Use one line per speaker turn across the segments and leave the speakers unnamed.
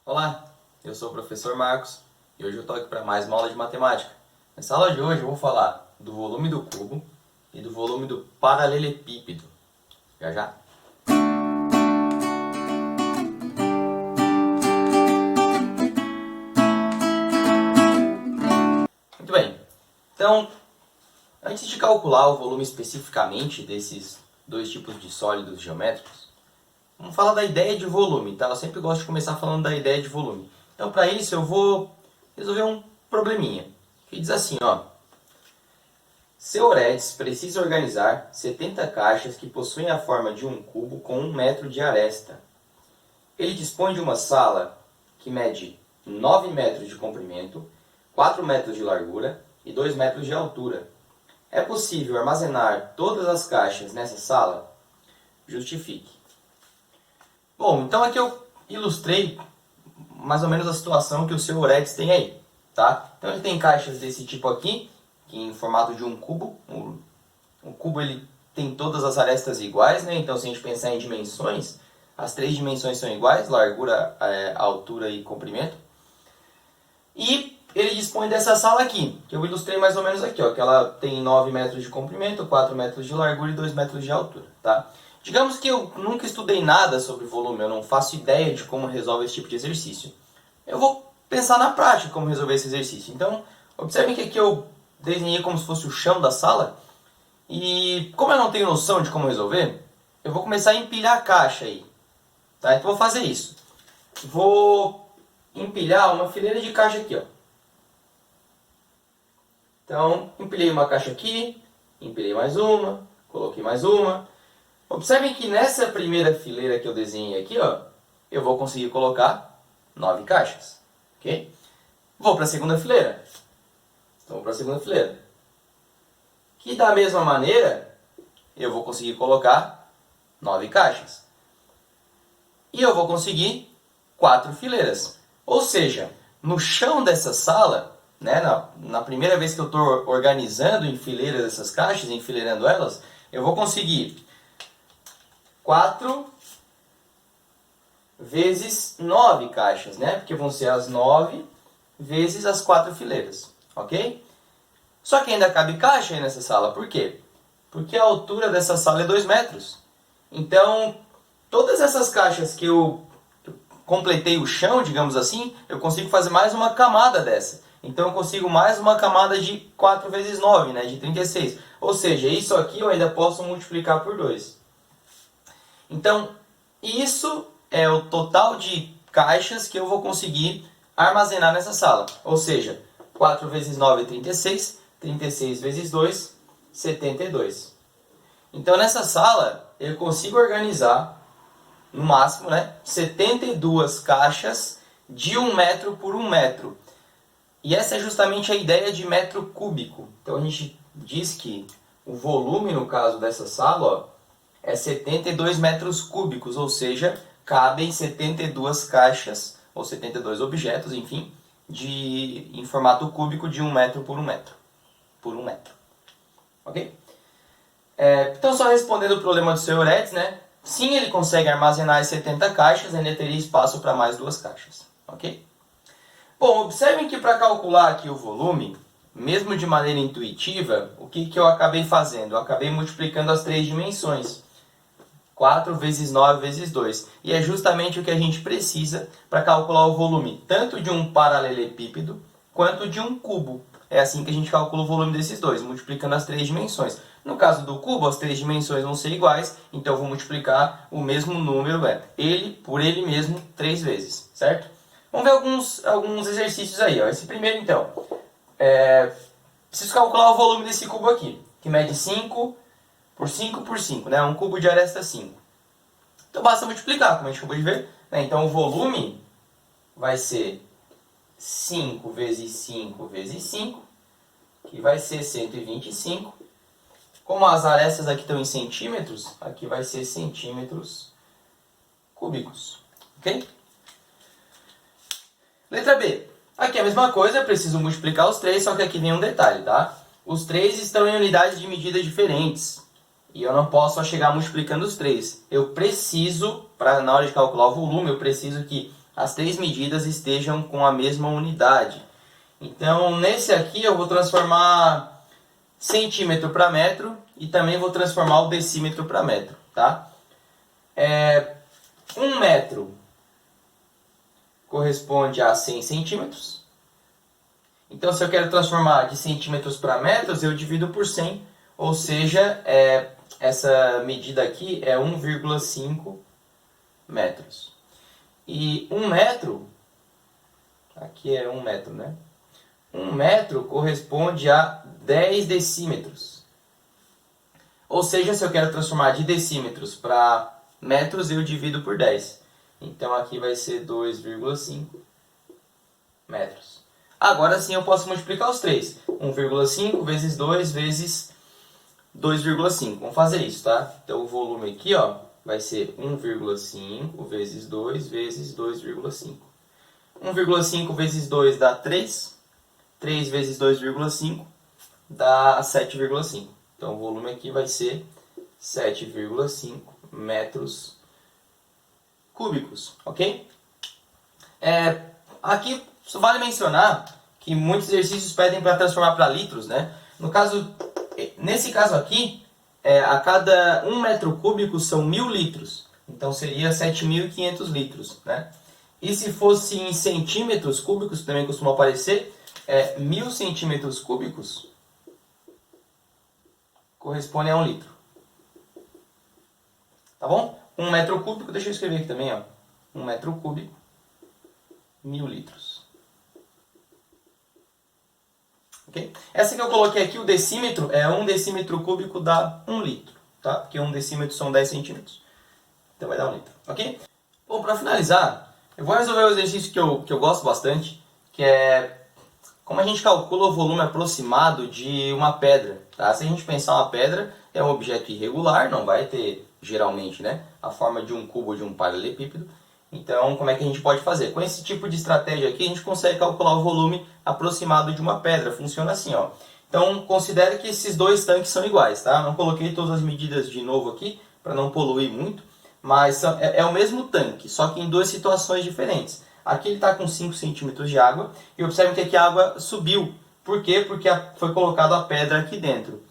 Olá, eu sou o professor Marcos e hoje eu estou aqui para mais uma aula de matemática. Nessa aula de hoje eu vou falar do volume do cubo e do volume do paralelepípedo. Já já. Muito bem, então antes de calcular o volume especificamente desses dois tipos de sólidos geométricos, vamos falar da ideia de volume, tá? Eu sempre gosto de começar falando da ideia de volume. Então, para isso, eu vou resolver um probleminha. Que diz assim, ó. Seu Euredes precisa organizar 70 caixas que possuem a forma de um cubo com 1 metro de aresta. Ele dispõe de uma sala que mede 9 metros de comprimento, 4 metros de largura e 2 metros de altura. É possível armazenar todas as caixas nessa sala? Justifique. Bom, então aqui eu ilustrei mais ou menos a situação que o seu Euredes tem aí, tá? Então ele tem caixas desse tipo aqui, que em formato de um cubo. O cubo ele tem todas as arestas iguais, né? Então se a gente pensar em dimensões, as três dimensões são iguais, largura, altura e comprimento. E ele dispõe dessa sala aqui, que eu ilustrei mais ou menos aqui, ó, que ela tem 9 metros de comprimento, 4 metros de largura e 2 metros de altura, tá? Digamos que eu nunca estudei nada sobre volume, eu não faço ideia de como resolve esse tipo de exercício. Eu vou pensar na prática como resolver esse exercício. Então, observem que aqui eu desenhei como se fosse o chão da sala. E como eu não tenho noção de como resolver, eu vou começar a empilhar a caixa aí. Tá? Então, vou fazer isso. Vou empilhar uma fileira de caixa aqui, ó. Então, empilhei uma caixa aqui, empilhei mais uma, coloquei mais uma. Observem que nessa primeira fileira que eu desenhei aqui, ó, eu vou conseguir colocar 9 caixas. Ok? Vou para a segunda fileira. Então, vou para a segunda fileira. Que da mesma maneira, eu vou conseguir colocar 9 caixas. E eu vou conseguir 4 fileiras. Ou seja, no chão dessa sala, né, na primeira vez que eu estou organizando em fileiras essas caixas, enfileirando elas, eu vou conseguir 4 vezes 9 caixas, né? Porque vão ser as 9 vezes as 4 fileiras, ok? Só que ainda cabe caixa aí nessa sala, por quê? Porque a altura dessa sala é 2 metros. Então, todas essas caixas que eu completei o chão, digamos assim, eu consigo fazer mais uma camada dessa. Então, eu consigo mais uma camada de 4 vezes 9, né? De 36. Ou seja, isso aqui eu ainda posso multiplicar por 2. Então, isso é o total de caixas que eu vou conseguir armazenar nessa sala. Ou seja, 4 vezes 9 é 36, 36 vezes 2, 72. Então, nessa sala, eu consigo organizar, no máximo, né, 72 caixas de 1 metro por 1 metro. E essa é justamente a ideia de metro cúbico. Então, a gente diz que o volume, no caso dessa sala, ó, é 72 metros cúbicos, ou seja, cabem 72 caixas, ou 72 objetos, enfim, em formato cúbico de 1 metro por 1 metro. Por 1 metro. Ok? Então, só respondendo o problema do seu Euredes, né? Sim, ele consegue armazenar as 70 caixas, ainda teria espaço para mais 2 caixas. Ok? Bom, observem que para calcular aqui o volume, mesmo de maneira intuitiva, o que eu acabei fazendo? Eu acabei multiplicando as três dimensões. 4 vezes 9 vezes 2. E é justamente o que a gente precisa para calcular o volume, tanto de um paralelepípedo quanto de um cubo. É assim que a gente calcula o volume desses dois, multiplicando as três dimensões. No caso do cubo, as três dimensões vão ser iguais, então eu vou multiplicar o mesmo número, ele por ele mesmo, 3 vezes, certo? Vamos ver alguns exercícios aí. Ó. Esse primeiro, então, preciso calcular o volume desse cubo aqui, que mede 5 por 5 por 5, né? Um cubo de aresta 5. Então basta multiplicar, como a gente acabou de ver. Né? Então o volume vai ser 5 vezes 5 vezes 5, que vai ser 125. Como as arestas aqui estão em centímetros, aqui vai ser centímetros cúbicos. Ok? Letra B. Aqui é a mesma coisa, eu preciso multiplicar os três, só que aqui vem um detalhe, tá? Os três estão em unidades de medida diferentes. E eu não posso só chegar multiplicando os três. Eu preciso, na hora de calcular o volume, eu preciso que as três medidas estejam com a mesma unidade. Então, nesse aqui eu vou transformar centímetro para metro e também vou transformar o decímetro para metro, tá? 1 metro corresponde a 100 centímetros. Então, se eu quero transformar de centímetros para metros, eu divido por 100, ou seja, essa medida aqui é 1,5 metros. E 1 metro, aqui é 1 metro, né? 1 metro corresponde a 10 decímetros. Ou seja, se eu quero transformar de decímetros para metros, eu divido por 10. Então aqui vai ser 2,5 metros. Agora sim eu posso multiplicar os três. 1,5 vezes 2 vezes 2,5. Vamos fazer isso, tá? Então o volume aqui, ó, vai ser 1,5 vezes 2 vezes 2,5. 1,5 vezes 2 dá 3. 3 vezes 2,5 dá 7,5. Então o volume aqui vai ser 7,5 metros cúbicos, ok? Aqui só vale mencionar que muitos exercícios pedem para transformar para litros, né? Nesse caso aqui, a cada 1 metro cúbico são 1.000 litros. Então seria 7.500 litros, né? E se fosse em centímetros cúbicos, também costuma aparecer, 1.000 centímetros cúbicos corresponde a 1 litro. Tá bom? 1 metro cúbico, deixa eu escrever aqui também, ó. 1 metro cúbico, 1.000 litros. Ok? Essa que eu coloquei aqui, o decímetro, 1 decímetro cúbico dá 1 litro, tá? Porque 1 decímetro são 10 centímetros. Então vai dar 1 litro, ok? Bom, para finalizar, eu vou resolver um exercício que eu gosto bastante, que é como a gente calcula o volume aproximado de uma pedra, tá? Se a gente pensar uma pedra, é um objeto irregular, não vai ter, geralmente, né, a forma de um cubo ou de um paralelepípedo. Então, como é que a gente pode fazer? Com esse tipo de estratégia aqui, a gente consegue calcular o volume aproximado de uma pedra. Funciona assim, ó. Então, considere que esses dois tanques são iguais, tá? Não coloquei todas as medidas de novo aqui, para não poluir muito, mas é o mesmo tanque, só que em duas situações diferentes. Aqui ele está com 5 centímetros de água, e observe que aqui a água subiu. Por quê? Porque foi colocada a pedra aqui dentro.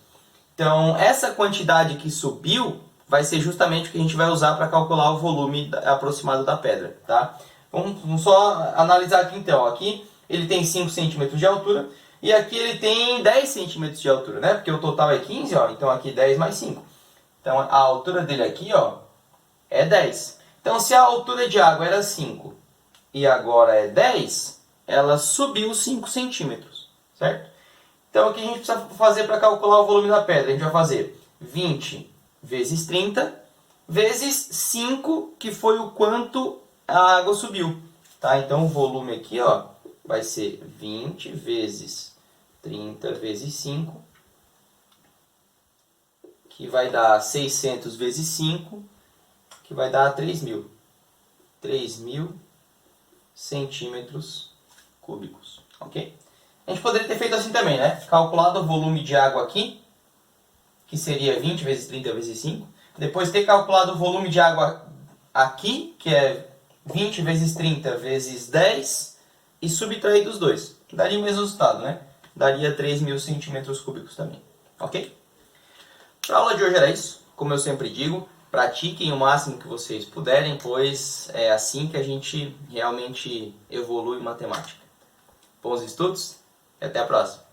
Então, essa quantidade que subiu vai ser justamente o que a gente vai usar para calcular o volume aproximado da pedra, tá? Vamos só analisar aqui então. Aqui ele tem 5 centímetros de altura e aqui ele tem 10 centímetros de altura, né? Porque o total é 15, ó, então aqui 10 mais 5. Então a altura dele aqui, ó, é 10. Então se a altura de água era 5 e agora é 10, ela subiu 5 centímetros, certo? Então o que a gente precisa fazer para calcular o volume da pedra? A gente vai fazer 20 vezes 30 vezes 5, que foi o quanto a água subiu. Tá? Então o volume aqui, ó, vai ser 20 vezes 30 vezes 5, que vai dar 600 vezes 5, que vai dar 3.000. 3.000 centímetros cúbicos. Ok? A gente poderia ter feito assim também, né? Calculado o volume de água aqui, que seria 20 vezes 30 vezes 5. Depois ter calculado o volume de água aqui, que é 20 vezes 30 vezes 10, e subtrair dos dois. Daria o mesmo resultado, né? Daria 3.000 centímetros cúbicos também. Ok? Para a aula de hoje era isso. Como eu sempre digo, pratiquem o máximo que vocês puderem, pois é assim que a gente realmente evolui em matemática. Bons estudos e até a próxima!